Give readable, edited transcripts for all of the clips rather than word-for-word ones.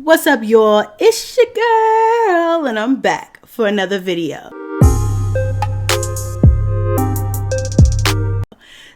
What's up, y'all? It's your girl, and I'm back for another video.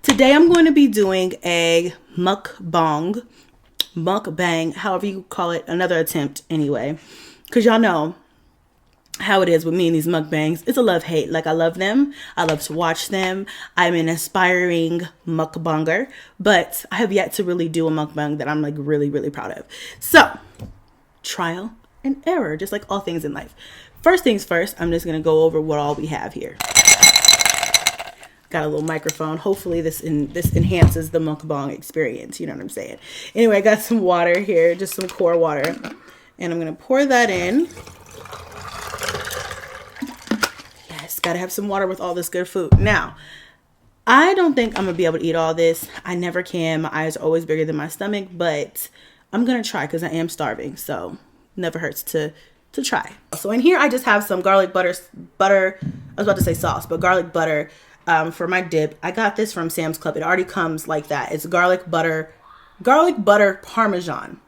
Today I'm going to be doing a mukbang, however you call it, another attempt anyway. Because y'all know how it is with me and these mukbangs. It's a love-hate. Like, I love them. I love to watch them. I'm an aspiring mukbanger, but I have yet to really do a mukbang that I'm like really, really proud of. So, trial and error, just like all things in life. First things first, I'm just going to go over what all we have here. Got a little microphone. Hopefully this enhances the mukbang experience. You know what I'm saying? Anyway, I got some water here, just some core water. And I'm going to pour that in. Yes, got to have some water with all this good food. Now, I don't think I'm going to be able to eat all this. I never can. My eyes are always bigger than my stomach, but I'm going to try because I am starving. So never hurts to try. So in here, I just have some garlic butter. I was about to say sauce, but garlic butter for my dip. I got this from Sam's Club. It already comes like that. It's garlic butter Parmesan.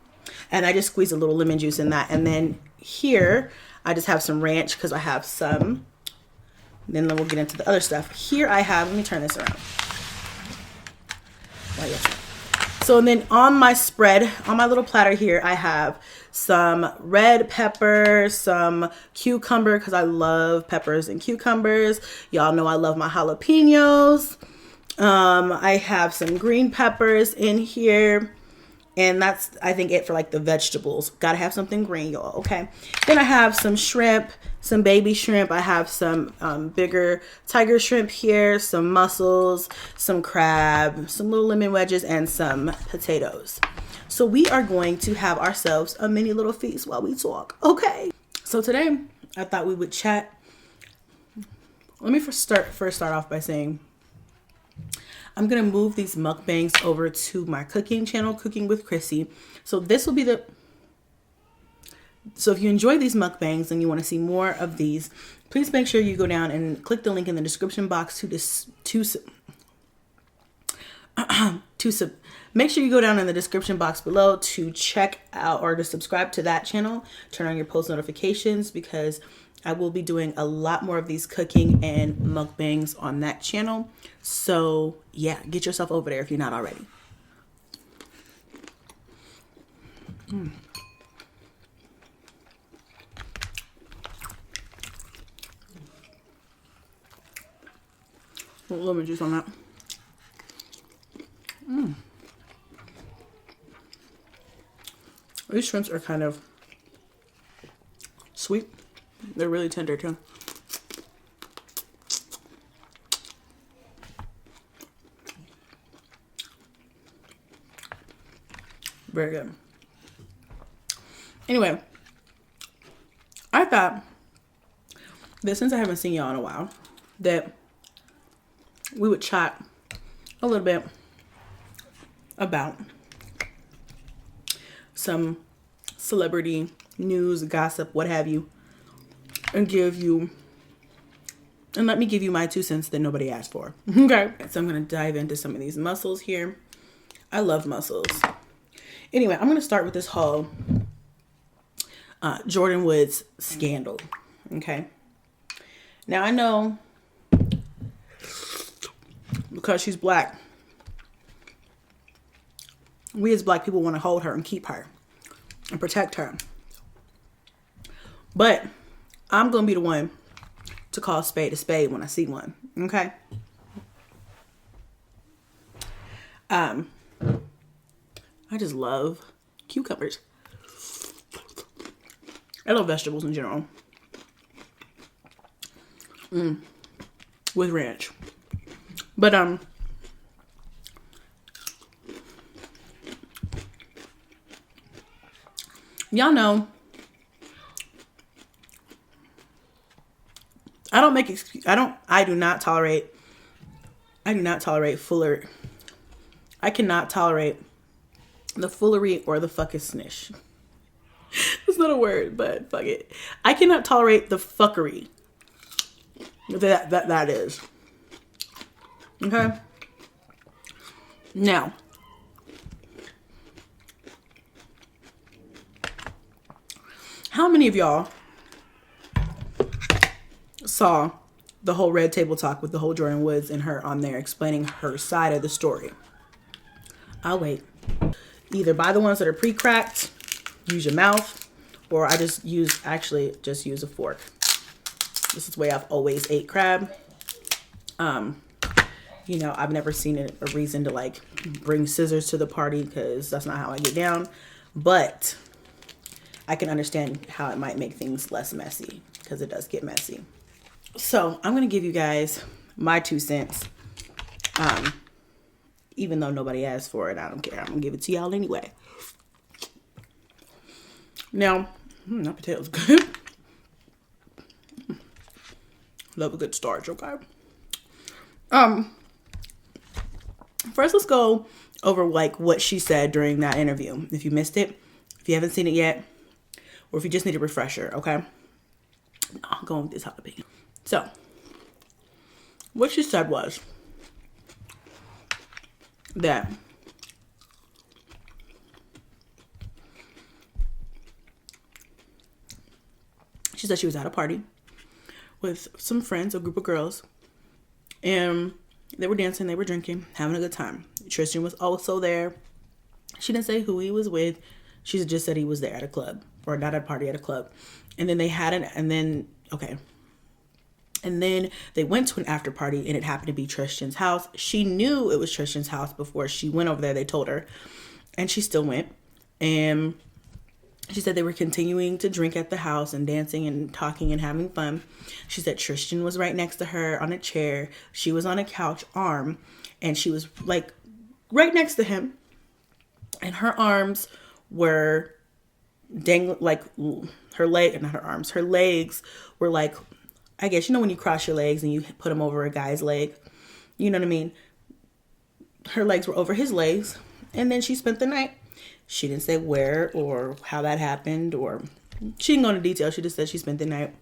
And I just squeeze a little lemon juice in that. And then here, I just have some ranch because I have some. Then we'll get into the other stuff. Here I have, let me turn this around. Oh, yes. So and then on my spread, on my little platter here, I have some red pepper, some cucumber, because I love peppers and cucumbers. Y'all know I love my jalapenos. I have some green peppers in here. And that's, I think, it for like the vegetables. Gotta have something green, y'all, okay? Then I have some shrimp, some baby shrimp. I have some bigger tiger shrimp here, some mussels, some crab, some little lemon wedges, and some potatoes. So we are going to have ourselves a mini little feast while we talk, okay? So today, I thought we would chat. Let me first start off by saying, I'm going to move these mukbangs over to my cooking channel, Cooking with Chrissy. So this will be so if you enjoy these mukbangs and you want to see more of these, please make sure you go down and click the link in the description box make sure you go down in the description box below to check out or to subscribe to that channel. Turn on your post notifications because I will be doing a lot more of these cooking and mukbangs on that channel. So yeah, get yourself over there if you're not already. Lemon juice on that. These shrimps are kind of sweet. They're really tender too. Very good. Anyway, I thought that since I haven't seen y'all in a while, that we would chat a little bit about some celebrity news, gossip, what have you, and let me give you my 2 cents that nobody asked for. Okay. So I'm going to dive into some of these mussels here. I love mussels. Anyway, I'm going to start with this whole Jordyn Woods scandal. Okay. Now I know because she's black, we as black people want to hold her and keep her and protect her. But I'm going to be the one to call a spade when I see one. Okay. I just love cucumbers. I love vegetables in general. With ranch. But y'all know I do not tolerate fuller. I cannot tolerate the foolery or the fuckishness. It's not a word, but fuck it. I cannot tolerate the fuckery that is. Okay? Now, How many of y'all saw the whole Red Table Talk with the whole Jordyn Woods and her on there explaining her side of the story? I'll wait. Either buy the ones that are pre-cracked, use your mouth, or I just use a fork. This is the way I've always ate crab. You know, I've never seen a reason to like bring scissors to the party because that's not how I get down. But I can understand how it might make things less messy because it does get messy. So I'm going to give you guys my 2 cents. Even though nobody asked for it, I don't care. I'm going to give it to y'all anyway. Now, that potato's good. Love a good starch, okay? First, let's go over like what she said during that interview. If you missed it, if you haven't seen it yet, or if you just need a refresher, okay? I'll go with this jalapeno. So, what she said was that she said she was at a party with some friends, a group of girls, and they were dancing, they were drinking, having a good time. Tristan was also there. She didn't say who he was with. She just said he was there at a club, or not at a party, at a club. And then they had and then they went to an after party, and it happened to be Tristan's house. She knew it was Tristan's house before she went over there. They told her, and she still went. And she said they were continuing to drink at the house and dancing and talking and having fun. She said Tristan was right next to her on a chair. She was on a couch arm, and she was like right next to him. And her arms were dangling, like her legs were like, I guess, you know when you cross your legs and you put them over a guy's leg, you know what I mean? Her legs were over his legs, and then she spent the night. She didn't say where or how that happened, or she didn't go into detail. She just said she spent the night.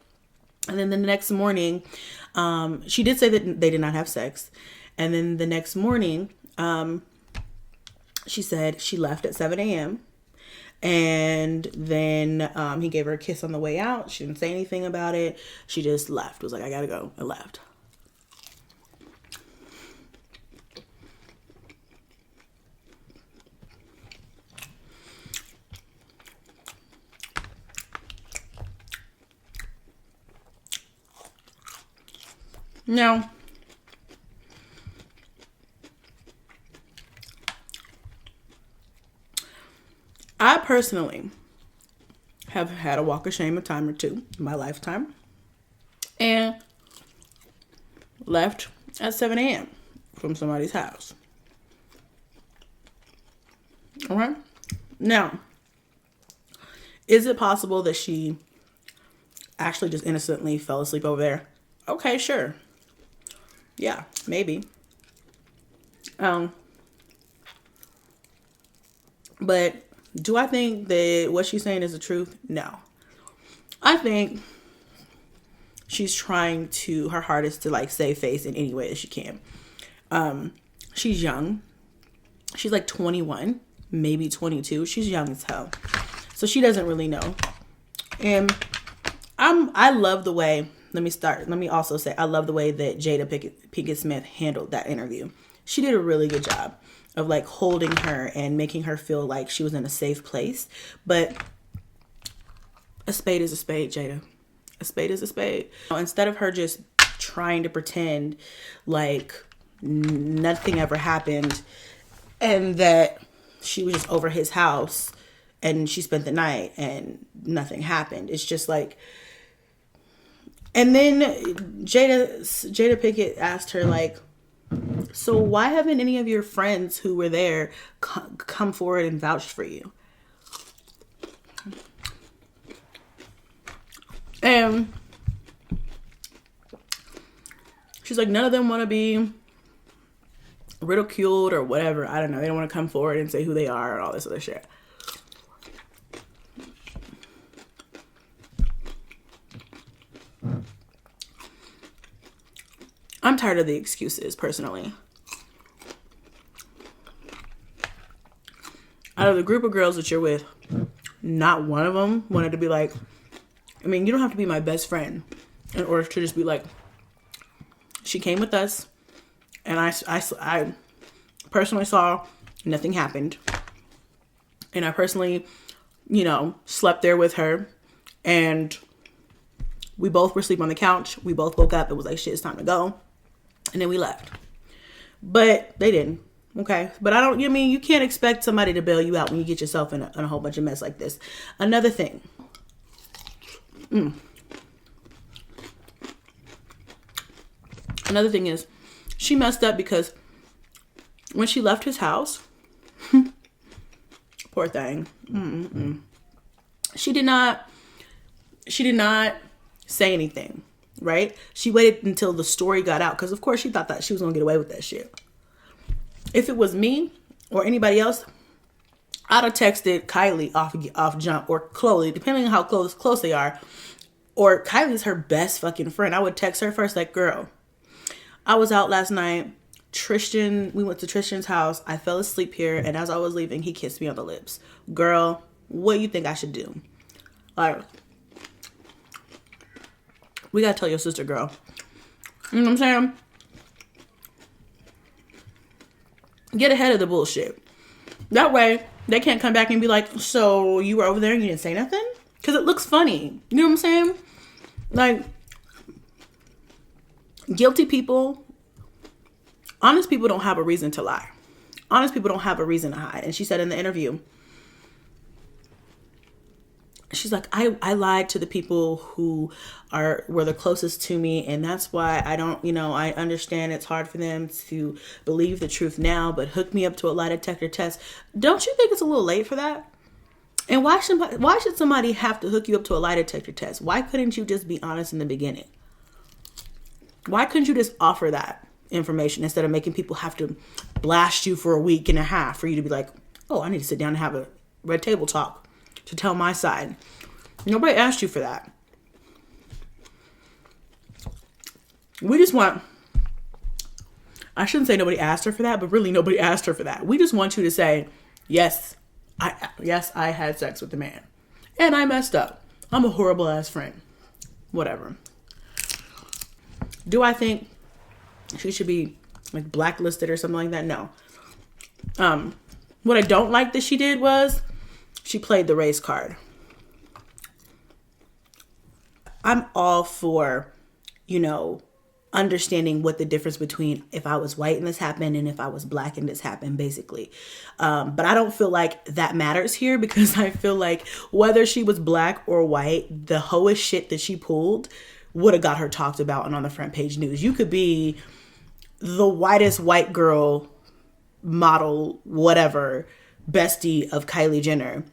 And then the next morning, she did say that they did not have sex. And then the next morning, she said she left at 7 a.m. And then he gave her a kiss on the way out. She didn't say anything about it. She just left. Was like, I gotta go. And left. Now, I personally have had a walk of shame a time or two in my lifetime, and left at 7 a.m. from somebody's house. All right. Now, is it possible that she actually just innocently fell asleep over there? Okay, sure. Yeah, maybe. But do I think that what she's saying is the truth? No. I think she's trying her hardest to like save face in any way that she can. She's young. She's like 21, maybe 22. She's young as hell. So she doesn't really know. And I love the way, let me also say, I love the way that Jada Pinkett Smith handled that interview. She did a really good job of like holding her and making her feel like she was in a safe place. But a spade is a spade, Jada. A spade is a spade. Instead of her just trying to pretend like nothing ever happened and that she was just over his house and she spent the night and nothing happened. It's just like, and then Jada Pinkett asked her like, so why haven't any of your friends who were there come forward and vouched for you? And she's like, none of them want to be ridiculed or whatever. I don't know. They don't want to come forward and say who they are and all this other shit. I'm tired of the excuses, personally. Out of the group of girls that you're with, not one of them wanted to be like, I mean, you don't have to be my best friend in order to just be like, she came with us, and I personally saw nothing happened. And I personally, you know, slept there with her, and we both were sleeping on the couch. We both woke up. It was like, shit, it's time to go. And then we left. But they didn't. Okay. But I mean, you can't expect somebody to bail you out when you get yourself in a whole bunch of mess like this. Another thing. Another thing is, she messed up because when she left his house, poor thing. She did not say anything, right? She waited until the story got out, because of course she thought that she was gonna get away with that shit. If it was me or anybody else, I'd have texted Kylie off jump, or Chloe, depending on how close they are. Or Kylie's her best fucking friend. I would text her first, like, girl, I was out last night. We went to Tristan's house. I fell asleep here, and as I was leaving, he kissed me on the lips. Girl, what do you think I should do? Like, we gotta tell your sister, girl. You know what I'm saying? Get ahead of the bullshit. That way, they can't come back and be like, so you were over there and you didn't say nothing? Because it looks funny. You know what I'm saying? Like, guilty people, honest people don't have a reason to lie. Honest people don't have a reason to hide. And she said in the interview, she's like, I lied to the people who were the closest to me, and that's why I don't, I understand it's hard for them to believe the truth now, but hook me up to a lie detector test. Don't you think it's a little late for that? And why should somebody have to hook you up to a lie detector test? Why couldn't you just be honest in the beginning? Why couldn't you just offer that information instead of making people have to blast you for a week and a half for you to be like, oh, I need to sit down and have a red table talk to tell my side? Nobody asked you for that. I shouldn't say nobody asked her for that, but really nobody asked her for that. We just want you to say, yes, I had sex with the man, and I messed up. I'm a horrible ass friend. Whatever. Do I think she should be like blacklisted or something like that? No. What I don't like that she did was she played the race card. I'm all for, understanding what the difference between if I was white and this happened and if I was black and this happened, basically. But I don't feel like that matters here, because I feel like whether she was black or white, the hoish shit that she pulled would have got her talked about and on the front page news. You could be the whitest white girl, model, whatever, bestie of Kylie Jenner,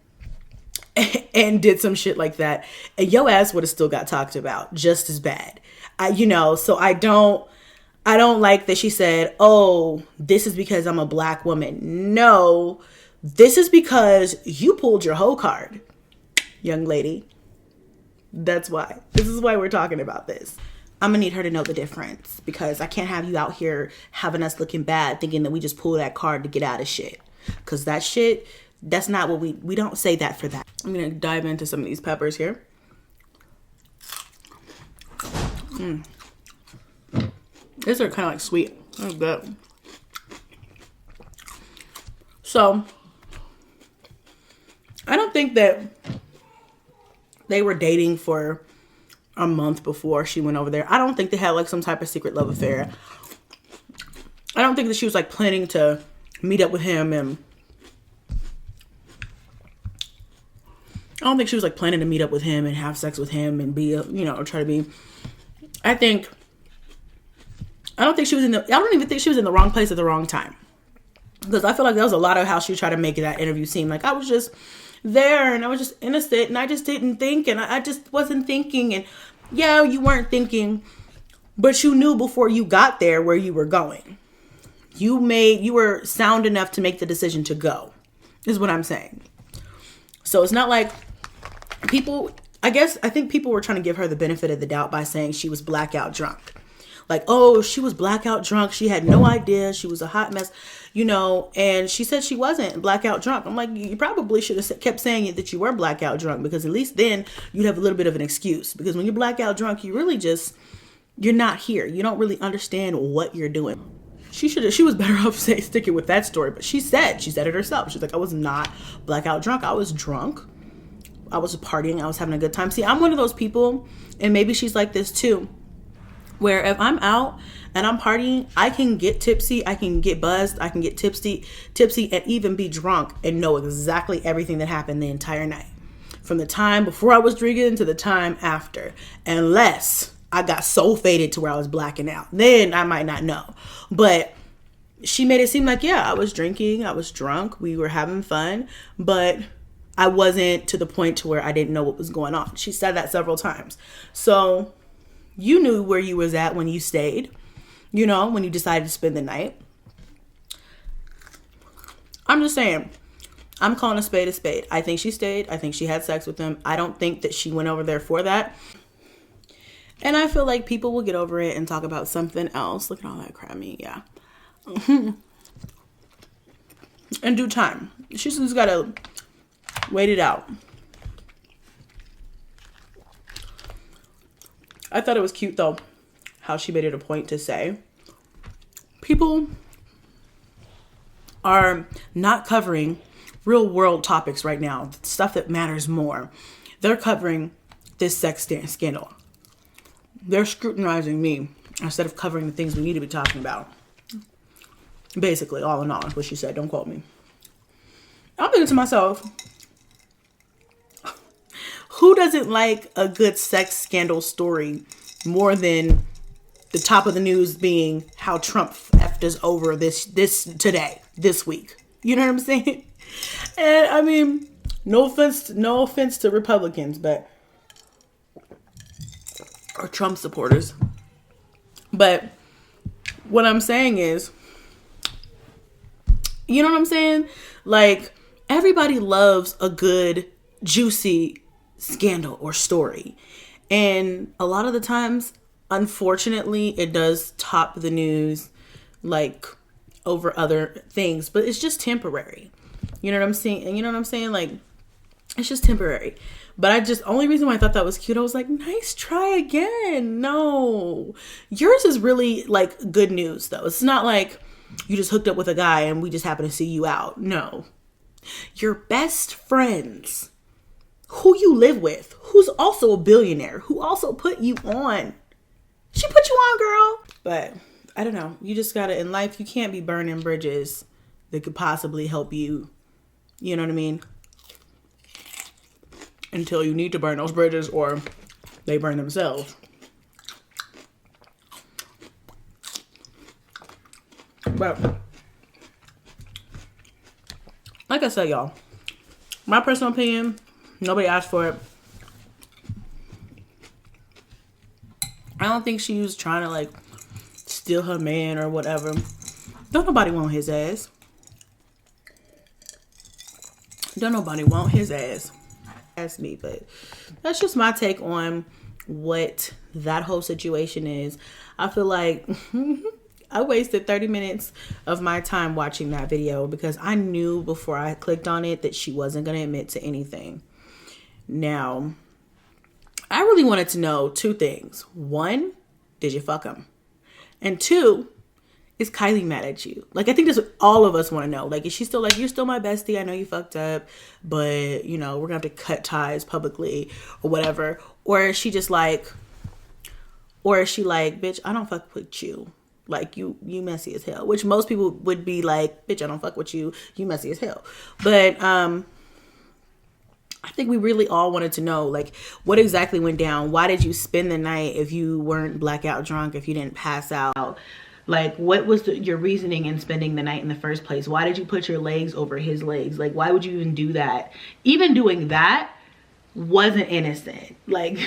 and did some shit like that, and your ass would have still got talked about just as bad. So I don't like that she said, oh, this is because I'm a black woman. No, this is because you pulled your hoe card, young lady. That's why. This is why we're talking about this. I'm gonna need her to know the difference, because I can't have you out here having us looking bad thinking that we just pull that card to get out of shit. Because that shit, that's not what we don't say that for that. I'm gonna dive into some of these peppers here. These are kind of like sweet. That's good. So, I don't think that they were dating for a month before she went over there. I don't think they had like some type of secret love affair. I don't think that she was like planning to meet up with him, and I don't think she was like planning to meet up with him and have sex with him and be, try to be. I don't even think she was in the wrong place at the wrong time. Because I feel like that was a lot of how she tried to make that interview seem like I was just there and I was just innocent and I just didn't think and I just wasn't thinking. And yeah, you weren't thinking, but you knew before you got there where you were going. You were sound enough to make the decision to go, is what I'm saying. So it's not like I think people were trying to give her the benefit of the doubt by saying she was blackout drunk. like, oh, she was blackout drunk. She had no idea. She was a hot mess, you know, and she said she wasn't blackout drunk. I'm like, you probably should have kept saying that you were blackout drunk, because at least then you'd have a little bit of an excuse, because when you're blackout drunk, you really just, you're not here. You don't really understand what you're doing. She was better off sticking with that story, but she said it herself. She's like, I was not blackout drunk. I was drunk. I was partying. I was having a good time. See, I'm one of those people, and maybe she's like this too, where if I'm out and I'm partying, I can get tipsy, I can get buzzed, I can get tipsy, and even be drunk and know exactly everything that happened the entire night. From the time before I was drinking to the time after. Unless I got so faded to where I was blacking out. Then I might not know. But she made it seem like, yeah, I was drinking, I was drunk, we were having fun, but I wasn't to the point to where I didn't know what was going on. She said that several times. So you knew where you was at when you stayed, you know, when you decided to spend the night. I'm just saying, I'm calling a spade a spade. I think she stayed. I think she had sex with him. I don't think that she went over there for that. And I feel like people will get over it and talk about something else. Look at all that crap meat. Yeah. In due time. She's just got to wait it out. I thought it was cute, though, how she made it a point to say, people are not covering real world topics right now, stuff that matters more. They're covering this sex scandal. They're scrutinizing me instead of covering the things we need to be talking about. Basically, all in all, is what she said. Don't quote me. I'm thinking to myself, who doesn't like a good sex scandal story more than the top of the news being how Trump effed us over this week? You know what I'm saying? And I mean, no offense to Republicans, but or Trump supporters. But what I'm saying is, you know what I'm saying? Like, everybody loves a good, juicy scandal or story. And a lot of the times, unfortunately, it does top the news, like, over other things. But it's just temporary. You know what I'm saying? And you know what I'm saying? Like, it's just temporary. But only reason why I thought that was cute, I was like, nice try again. No. Yours is really, like, good news, though. It's not like you just hooked up with a guy and we just happen to see you out. No. Your best friends, who you live with, who's also a billionaire, who also put you on. She put you on, girl. But, I don't know. You just gotta, in life, you can't be burning bridges that could possibly help you. You know what I mean? Until you need to burn those bridges or they burn themselves. But like I said, y'all, my personal opinion, nobody asked for it. I don't think she was trying to like steal her man or whatever. Don't nobody want his ass. Don't nobody want his ass. Ask me, but that's just my take on what that whole situation is. I feel like I wasted 30 minutes of my time watching that video because I knew before I clicked on it that she wasn't going to admit to anything. Now, I really wanted to know two things. One, did you fuck him? And two, is Kylie mad at you? Like, I think that's what all of us want to know. Like, is she still like, you're still my bestie, I know you fucked up, but, you know, we're gonna have to cut ties publicly or whatever? Or is she just like, or is she like, bitch, I don't fuck with you. Like, you messy as hell. Which most people would be like, bitch, I don't fuck with you. You messy as hell. But, I think we really all wanted to know, like, what exactly went down? Why did you spend the night if you weren't blackout drunk, if you didn't pass out? Like, what was your reasoning in spending the night in the first place? Why did you put your legs over his legs? Like, why would you even do that? Even doing that wasn't innocent. Like,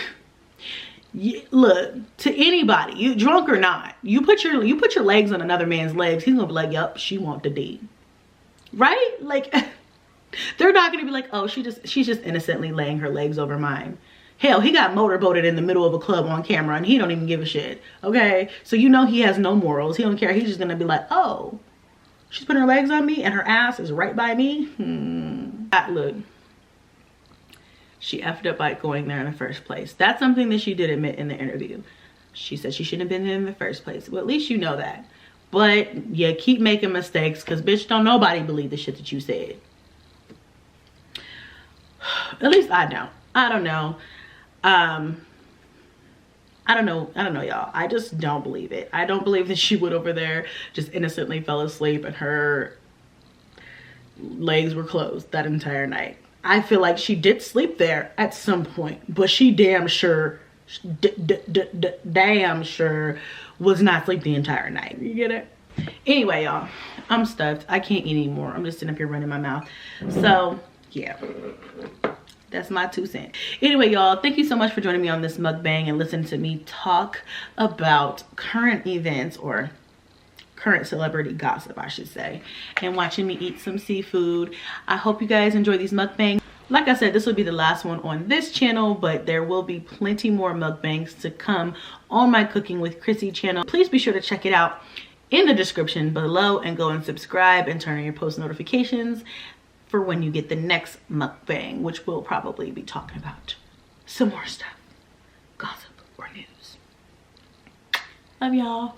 look, to anybody, you drunk or not, you put your legs on another man's legs, he's gonna be like, yup, she want the D. Right? Like, they're not gonna be like, oh, she's just innocently laying her legs over mine. Hell, he got motorboated in the middle of a club on camera and he don't even give a shit. Okay, so you know he has no morals. He don't care. He's just gonna be like, oh, she's putting her legs on me and her ass is right by me. Look, she effed up by going there in the first place. That's something that she did admit in the interview. She said she shouldn't have been there in the first place. Well, at least you know that. But yeah, keep making mistakes, because bitch, don't nobody believe the shit that you said. At least I don't. I don't know. I don't know, y'all. I just don't believe it. I don't believe that she went over there, just innocently fell asleep and her legs were closed that entire night. I feel like she did sleep there at some point, but she damn sure was not asleep the entire night. You get it? Anyway, y'all, I'm stuffed. I can't eat anymore. I'm just sitting up here running my mouth. So yeah, that's my 2 cents. Anyway, y'all, thank you so much for joining me on this mukbang and listening to me talk about current events, or current celebrity gossip, I should say, and watching me eat some seafood. I hope you guys enjoy these mukbangs. Like I said, this will be the last one on this channel, but there will be plenty more mukbangs to come on my Cooking with Chrissy channel. Please be sure to check it out in the description below and go and subscribe and turn on your post notifications for when you get the next mukbang, which we'll probably be talking about some more stuff, gossip or news. Love y'all.